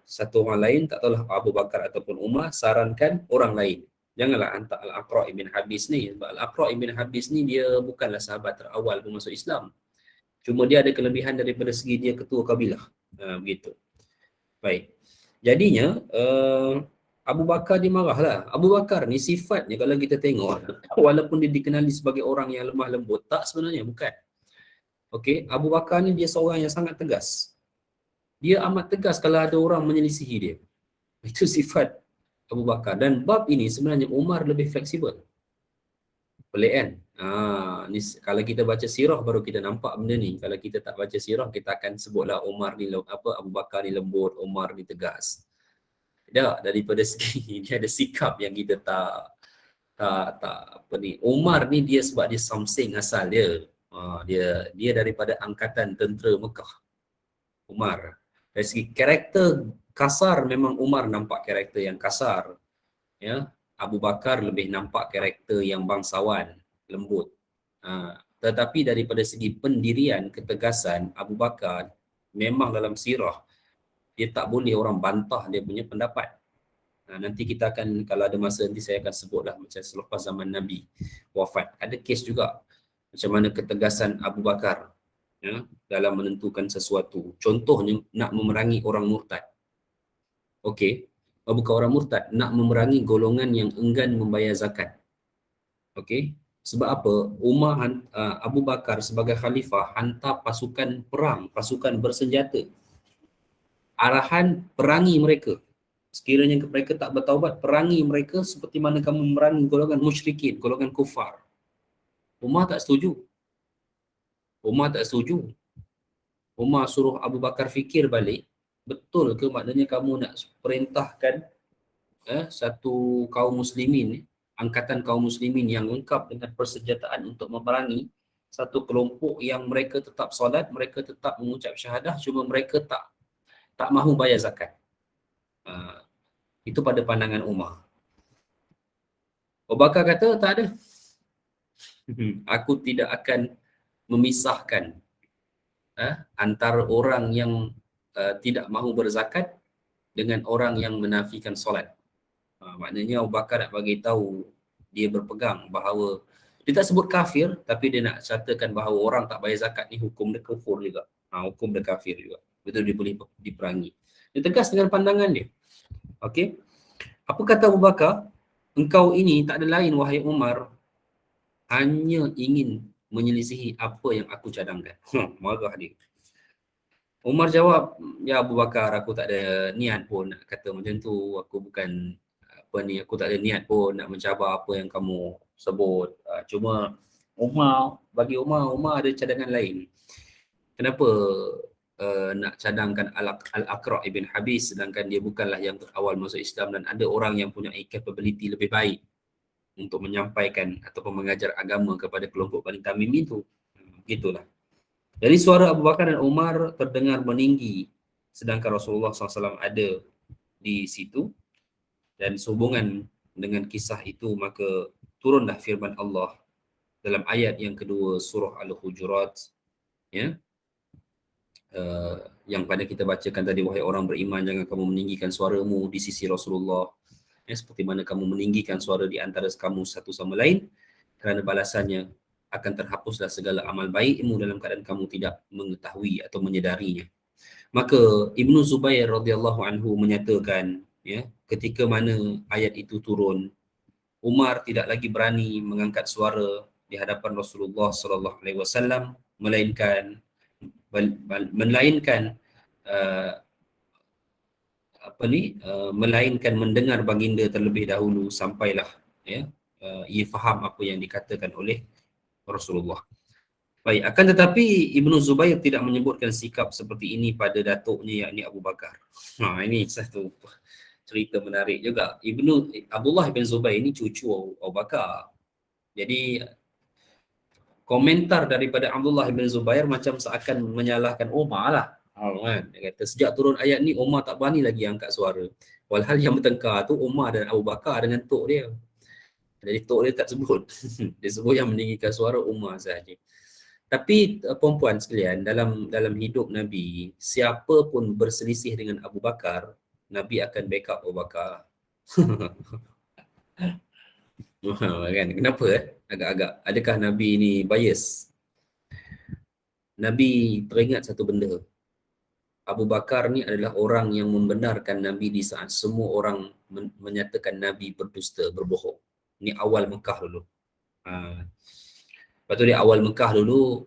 satu orang lain, tak tahulah Abu Bakar ataupun Umar, sarankan orang lain. Janganlah hantar Al-Aqra' ibn Habis ni. Sebab Al-Aqra' ibn Habis ni dia bukanlah sahabat terawal pun masuk Islam. Cuma dia ada kelebihan daripada segi dia ketua kabilah. Begitu. Baik. Jadinya Abu Bakar dia marahlah. Abu Bakar ni sifatnya kalau kita tengok, walaupun dia dikenali sebagai orang yang lemah lembut, tak sebenarnya, bukan. Okey, Abu Bakar ni dia seorang yang sangat tegas. Dia amat tegas kalau ada orang menyelisihi dia. Itu sifat Abu Bakar. Dan bab ini sebenarnya Umar lebih fleksibel. Pelik kan? Ni kalau kita baca sirah baru kita nampak benda ni. Kalau kita tak baca sirah, kita akan sebutlah Umar ni Abu Bakar ni lembut, Umar ni tegas. Tak, daripada segi dia ada sikap yang kita tak apa ni. Umar ni dia sebab dia Samsing asal dia. Dia daripada angkatan tentera Mekah. Umar. Dari segi karakter kasar memang Umar nampak karakter yang kasar. Ya. Abu Bakar lebih nampak karakter yang bangsawan, lembut. Tetapi daripada segi pendirian, ketegasan, Abu Bakar memang dalam sirah dia tak boleh orang bantah dia punya pendapat. Nanti kita akan, kalau ada masa nanti saya akan sebutlah macam selepas zaman Nabi wafat. Ada kes juga macam mana ketegasan Abu Bakar dalam menentukan sesuatu. Contohnya nak memerangi orang murtad. Okey, bukan orang murtad, nak memerangi golongan yang enggan membayar zakat. Okey, sebab apa? Abu Bakar sebagai khalifah hantar pasukan perang, pasukan bersenjata. Arahan perangi mereka. Sekiranya mereka tak bertaubat, perangi mereka seperti mana kamu memerangi golongan musyrikin, golongan kufar. Umar tak setuju. Umar suruh Abu Bakar fikir balik, betul ke maknanya kamu nak perintahkan satu kaum muslimin, angkatan kaum muslimin yang lengkap dengan persenjataan untuk memerangi satu kelompok yang mereka tetap solat, mereka tetap mengucap syahadah, cuma mereka tak mahu bayar zakat. Itu pada pandangan Umar. Abu Bakar kata tak ada. Aku tidak akan memisahkan antara orang yang tidak mahu berzakat dengan orang yang menafikan solat. Maknanya Abu Bakar nak bagi tahu, dia berpegang bahawa dia tak sebut kafir, tapi dia nak nyatakan bahawa orang tak bayar zakat ni hukum dia kufur juga. Hukum dia kafir juga. Betul, dia boleh diperangi. Dia tegas dengan pandangan dia. Okey. Apa kata Abu Bakar? Engkau ini tak ada lain wahai Umar, hanya ingin menyelisihi apa yang aku cadangkan. Marah dia. Umar jawab, ya Abu Bakar, aku tak ada niat pun nak kata macam tu. Aku bukan aku tak ada niat pun nak mencabar apa yang kamu sebut. Cuma bagi Umar ada cadangan lain. Kenapa nak cadangkan Al-Aqra' ibn Habis sedangkan dia bukanlah yang awal masuk Islam dan ada orang yang punya capability lebih baik untuk menyampaikan ataupun mengajar agama kepada kelompok Bani Tamim itu. Begitulah. Jadi suara Abu Bakar dan Umar terdengar meninggi sedangkan Rasulullah SAW ada di situ, dan sehubungan dengan kisah itu maka turunlah firman Allah dalam ayat yang kedua surah Al-Hujurat, yang pada kita bacakan tadi, wahai orang beriman, jangan kamu meninggikan suaramu di sisi Rasulullah seperti mana kamu meninggikan suara di antara kamu satu sama lain, kerana balasannya akan terhapuslah segala amal baikmu dalam keadaan kamu tidak mengetahui atau menyedarinya. Maka Ibnu Zubair radhiyallahu anhu menyatakan, ketika mana ayat itu turun, Umar tidak lagi berani mengangkat suara di hadapan Rasulullah sallallahu alaihi wasallam melainkan mendengar baginda terlebih dahulu sampailah ia faham apa yang dikatakan oleh Rasulullah. Baik, akan tetapi Ibnu Zubair tidak menyebutkan sikap seperti ini pada datuknya yakni Abu Bakar. Ini satu cerita menarik juga. Abdullah bin Zubair ini cucu Abu Bakar. Jadi komentar daripada Abdullah bin Zubair macam seakan menyalahkan Umar lah. Dia kata sejak turun ayat ni Umar tak berani lagi angkat suara. Walhal yang bertengkar tu Umar dan Abu Bakar dengan tok dia. Jadi tok dia tak sebut. Dia sebut yang meninggikan suara Umar sahaja. Tapi perempuan sekalian, dalam hidup Nabi, siapa pun berselisih dengan Abu Bakar, Nabi akan backup Abu Bakar. Kan? Kenapa? Agak-agak. Adakah Nabi ni bias? Nabi teringat satu benda. Abu Bakar ni adalah orang yang membenarkan Nabi di saat semua orang menyatakan Nabi berdusta, berbohong. Ini awal Mekah dulu. Lepas tu di awal Mekah dulu,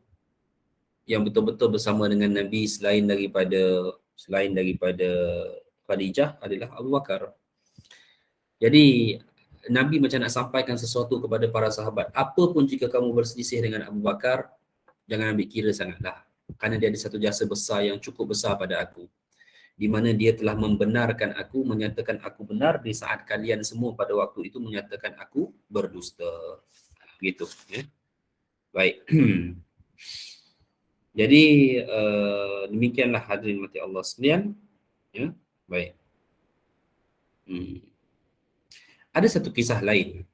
yang betul-betul bersama dengan Nabi selain daripada Khadijah adalah Abu Bakar. Jadi Nabi macam nak sampaikan sesuatu kepada para sahabat. Apa pun jika kamu berselisih dengan Abu Bakar, jangan ambil kira sangatlah. Kerana dia ada satu jasa besar yang cukup besar pada aku, di mana dia telah membenarkan aku, menyatakan aku benar di saat kalian semua pada waktu itu menyatakan aku berdusta. Gitu. Ya. Baik. Jadi demikianlah hadirin mati Allah sekalian. Ya. Baik. Ada satu kisah lain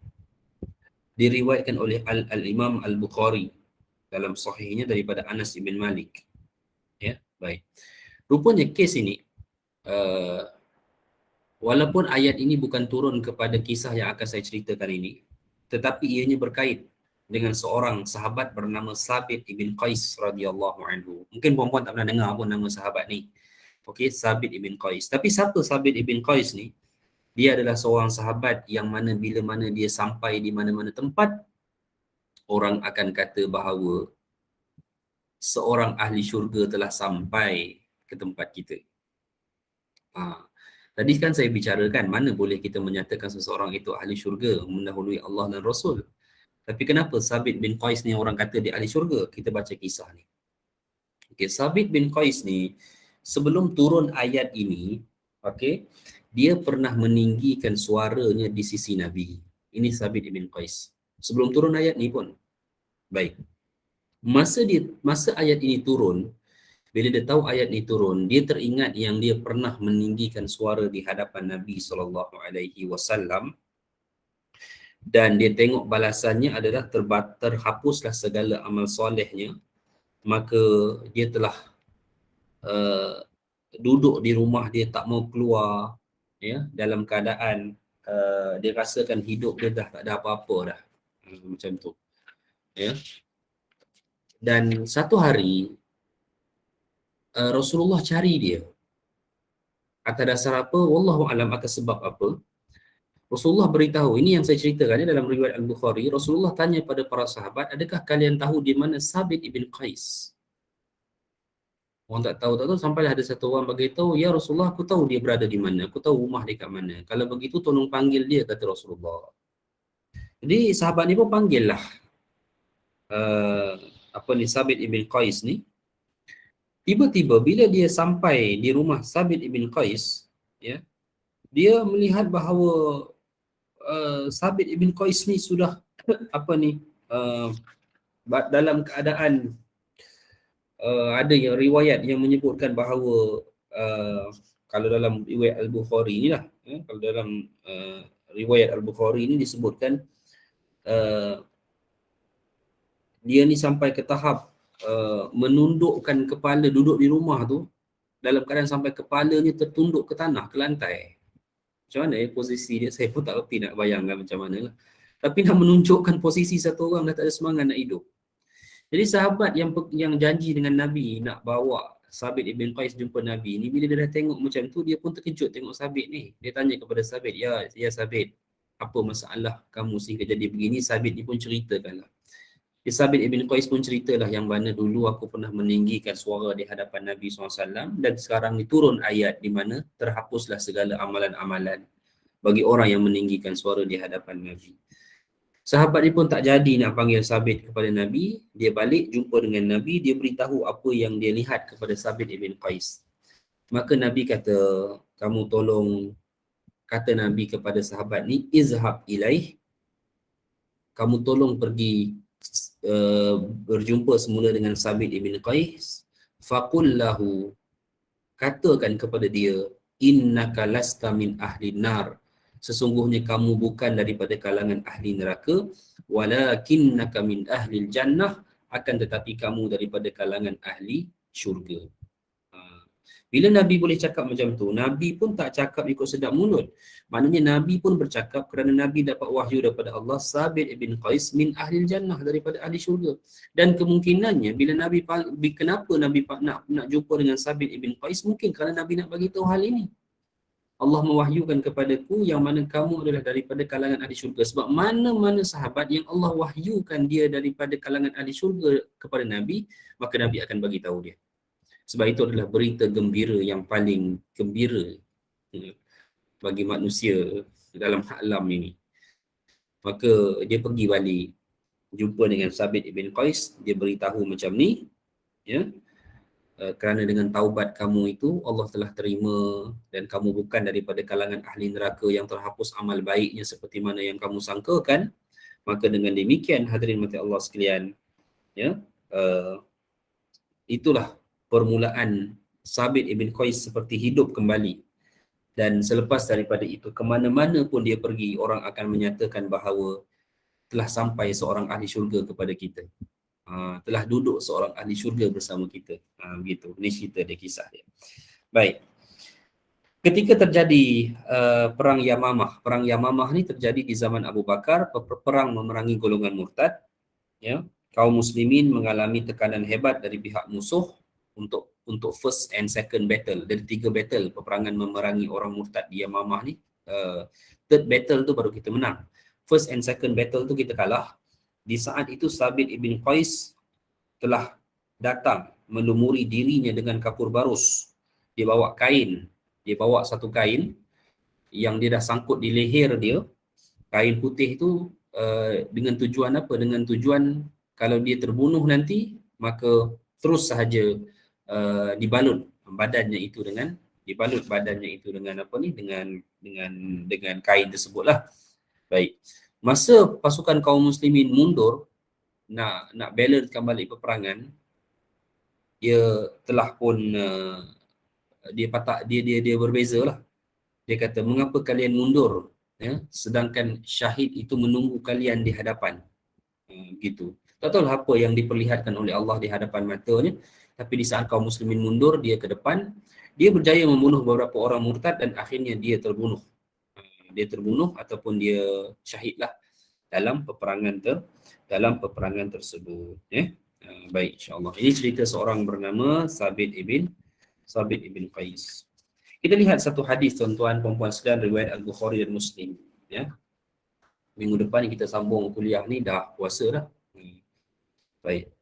diriwayatkan oleh Al-Imam Al-Bukhari dalam sahihnya daripada Anas bin Malik. Ya, baik. Rupanya kes ini walaupun ayat ini bukan turun kepada kisah yang akan saya ceritakan ini, tetapi ianya berkait dengan seorang sahabat bernama Sabit ibn Qais radhiyallahu anhu. Mungkin puan-puan tak pernah dengar pun nama sahabat ni. Okey, Sabit ibn Qais. Tapi siapa Sabit ibn Qais ni? Dia adalah seorang sahabat yang mana bila mana dia sampai di mana-mana tempat, orang akan kata bahawa seorang ahli syurga telah sampai ke tempat kita. Tadi kan saya bicarakan mana boleh kita menyatakan seseorang itu ahli syurga mendahului Allah dan Rasul. Tapi kenapa Sabit bin Qais ni orang kata dia ahli syurga? Kita baca kisah ni. Okay, Sabit bin Qais ni sebelum turun ayat ini, okay, dia pernah meninggikan suaranya di sisi Nabi. Ini Sabit bin Qais. Sebelum turun ayat ni pun. Baik. Masa ayat ini turun, bila dia tahu ayat ini turun, dia teringat yang dia pernah meninggikan suara di hadapan Nabi SAW, dan dia tengok balasannya adalah terhapuslah segala amal solehnya. Maka dia telah duduk di rumah dia, tak mau keluar, ya, dalam keadaan dia rasakan hidup dia dah tak ada apa-apa dah, macam tu, ya. Dan satu hari Rasulullah cari dia atas dasar apa, wallahu alam, atas sebab apa. Rasulullah beritahu, ini yang saya ceritakan dalam riwayat Al-Bukhari. Rasulullah tanya pada para sahabat, adakah kalian tahu di mana Sabit ibn Qais? Orang tak tahu, sampailah ada satu orang beritahu, ya Rasulullah, aku tahu dia berada di mana, aku tahu rumah dia kat mana. Kalau begitu tolong panggil dia, kata Rasulullah. Jadi sahabat ni pun panggil lah Sabit ibn Qais ni. Tiba-tiba bila dia sampai di rumah Sabit ibn Qais, ya, dia melihat bahawa Sabit ibn Qais ni sudah dalam keadaan ada yang riwayat yang menyebutkan bahawa kalau dalam riwayat Al-Bukhari ni lah, kalau dalam riwayat Al-Bukhari ni disebutkan dia ni sampai ke tahap menundukkan kepala, duduk di rumah tu dalam keadaan sampai kepalanya tertunduk ke tanah, ke lantai. Macam mana posisi dia, saya pun tak reti nak bayangkan macam mana lah. Tapi nak menunjukkan posisi satu orang dah tak ada semangat nak hidup. Jadi sahabat yang janji dengan Nabi nak bawa Sabit ibn Qais jumpa Nabi ni, bila dia dah tengok macam tu, dia pun terkejut tengok Sabit ni. Dia tanya kepada Sabit, ya Sabit, apa masalah kamu sehingga jadi begini? Sabit ni pun ceritakanlah. Sabit ibn Qais pun ceritalah yang mana dulu aku pernah meninggikan suara di hadapan Nabi SAW, dan sekarang ni turun ayat di mana terhapuslah segala amalan-amalan bagi orang yang meninggikan suara di hadapan Nabi. Sahabat dia pun tak jadi nak panggil Sabit kepada Nabi. Dia balik jumpa dengan Nabi, dia beritahu apa yang dia lihat kepada Sabit ibn Qais. Maka Nabi kata, kamu tolong, kata Nabi kepada sahabat ni, izhab ilaih, kamu tolong pergi berjumpa semula dengan Sabit ibn Qais. Faqul lahu, katakan kepada dia, innaka lasta min ahli nar, sesungguhnya kamu bukan daripada kalangan ahli neraka, walakinnaka min ahli jannah, akan tetapi kamu daripada kalangan ahli syurga. Bila Nabi boleh cakap macam tu, Nabi pun tak cakap ikut sedap mulut. Maknanya Nabi pun bercakap kerana Nabi dapat wahyu daripada Allah, Sabit ibn Qais min ahli jannah, daripada ahli syurga. Dan kemungkinannya bila kenapa Nabi nak jumpa dengan Sabit ibn Qais, mungkin kerana Nabi nak bagi tahu hal ini. Allah mewahyukan kepadaku yang mana kamu adalah daripada kalangan ahli syurga. Sebab mana-mana sahabat yang Allah wahyukan dia daripada kalangan ahli syurga kepada Nabi, maka Nabi akan bagi tahu dia. Sebab itu adalah berita gembira yang paling gembira bagi manusia dalam alam ini. Maka dia pergi balik, jumpa dengan Sabit ibn Qais, dia beritahu macam ni, ya, kerana dengan taubat kamu itu Allah telah terima dan kamu bukan daripada kalangan ahli neraka yang terhapus amal baiknya seperti mana yang kamu sangkakan. Maka dengan demikian, hadirin mati Allah sekalian, ya, itulah permulaan Sabit ibn Qais seperti hidup kembali. Dan selepas daripada itu, kemana-mana pun dia pergi, orang akan menyatakan bahawa telah sampai seorang ahli syurga kepada kita. Telah duduk seorang ahli syurga bersama kita. Begitu. Ini cerita dia, kisah dia. Baik. Ketika terjadi perang Yamamah. Perang Yamamah ni terjadi di zaman Abu Bakar, perang memerangi golongan murtad. Ya. Kaum muslimin mengalami tekanan hebat dari pihak musuh untuk first and second battle. Dari 3 battle peperangan memerangi orang murtad di Yamamah ni. Third battle tu baru kita menang. First and second battle tu kita kalah. Di saat itu Sabit ibn Qais telah datang melumuri dirinya dengan kapur barus. Dia bawa kain. Dia bawa satu kain yang dia dah sangkut di leher dia. Kain putih tu dengan tujuan apa? Dengan tujuan kalau dia terbunuh nanti, maka terus sahaja dibalut badannya itu dengan apa ni, dengan kain tersebutlah. Baik. Masa pasukan kaum muslimin mundur nak balancekan balik peperangan, dia telah pun dia berbeza lah. Dia kata, mengapa kalian mundur, ya, sedangkan syahid itu menunggu kalian di hadapan. Gitu. Tak tahu apa yang diperlihatkan oleh Allah di hadapan matanya, tapi di saat kaum muslimin mundur, dia ke depan, dia berjaya membunuh beberapa orang murtad dan akhirnya dia terbunuh. Dia terbunuh ataupun dia syahidlah dalam peperangan tersebut, ya. Baik, insya-Allah. Ini cerita seorang bernama Sabit ibn Qais. Kita lihat satu hadis, tuan-tuan puan-puan sekalian, riwayat Al-Bukhari dan Muslim, ya. Minggu depan kita sambung kuliah ni, dah puasa dah. Baik.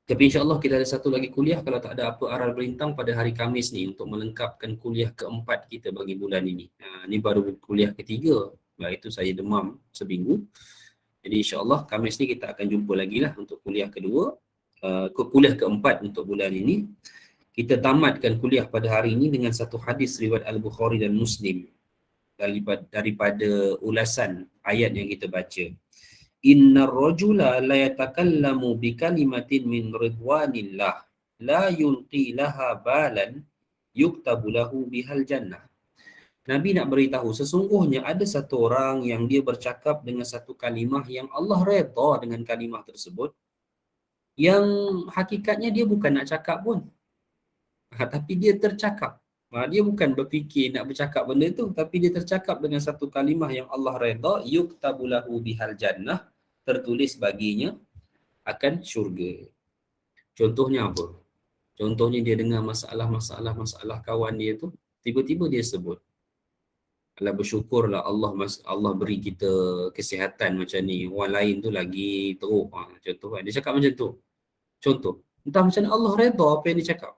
Tapi insya-Allah kita ada satu lagi kuliah kalau tak ada apa aral berintang pada hari Khamis ni, untuk melengkapkan kuliah keempat kita bagi bulan ini. Ini baru kuliah ketiga. Itu saya demam seminggu. Jadi insya-Allah Khamis ni kita akan jumpa lagi lah untuk kuliah kedua, kuliah keempat untuk bulan ini. Kita tamatkan kuliah pada hari ini dengan satu hadis riwayat Al-Bukhari dan Muslim daripada ulasan ayat yang kita baca. Innar rajula la yatakallamu bi kalimatin min ridwanillah la yulqi laha balan yuktabu lahu bihal jannah. Nabi nak beritahu, sesungguhnya ada satu orang yang dia bercakap dengan satu kalimah yang Allah redha dengan kalimah tersebut, yang hakikatnya dia bukan nak cakap pun, tapi dia tercakap. Dia bukan berfikir nak bercakap benda tu, tapi dia tercakap dengan satu kalimah yang Allah redha, yuktabu lahu bihal jannah, tertulis baginya akan syurga. Contohnya apa? Contohnya dia dengar masalah kawan dia tu, tiba-tiba dia sebut, Allah bersyukurlah Allah beri kita kesihatan macam ni, orang lain tu lagi teruk. Contoh kan, dia cakap macam tu. Contoh, entah macam mana Allah redha apa yang dia cakap.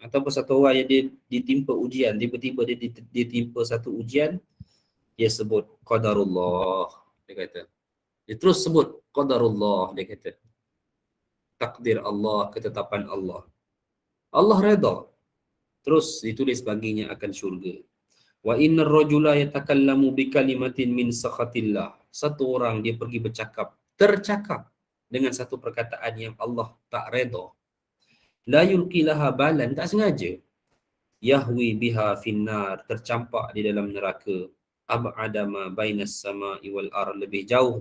Ataupun satu orang yang dia ditimpa ujian, tiba-tiba dia timpa satu ujian, dia sebut qadarullah, dia kata. Dia terus sebut qadarullah, dia kata. Takdir Allah, ketetapan Allah. Allah redha. Terus ditulis baginya akan syurga. Wa innar rajula yatakallamu bi kalimatin min sakhatillah. Satu orang dia pergi tercakap dengan satu perkataan yang Allah tak redha. La yulqi laha balan, tak sengaja. Yahwi biha finnar, tercampak di dalam neraka. Ab'ada ma bainas sama'i wal ar, lebih jauh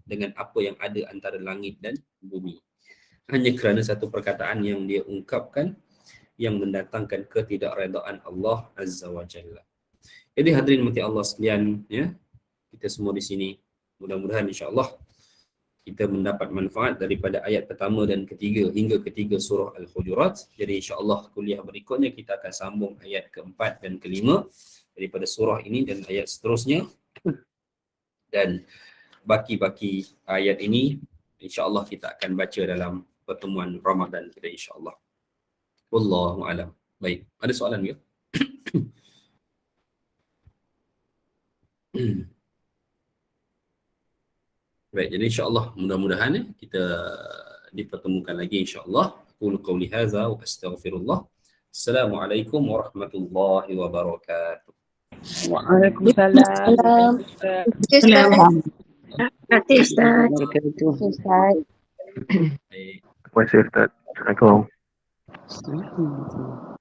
dengan apa yang ada antara langit dan bumi. Hanya kerana satu perkataan yang dia ungkapkan, yang mendatangkan ketidakredaan Allah Azza wa Jalla. Jadi hadirin mati Allah sekalian, ya, kita semua di sini mudah-mudahan insya-Allah kita mendapat manfaat daripada ayat pertama dan ketiga hingga ketiga surah Al-Hujurat. Jadi insya-Allah kuliah berikutnya kita akan sambung ayat keempat dan kelima daripada surah ini dan ayat seterusnya. Dan baki-baki ayat ini insya-Allah kita akan baca dalam pertemuan Ramadan kita insya-Allah. Wallahu a'lam. Baik, ada soalan ke? Baik, jadi insya-Allah mudah-mudahan kita dipertemukan lagi insya-Allah. Aqulu qawli hadza wa astaghfirullah. Assalamualaikum warahmatullahi wabarakatuh. Waalaikumsalam. Assalamualaikum. Terima kasih, Ustaz. Baik. Terima kasih Ustaz. Assalamualaikum. Assalamualaikum.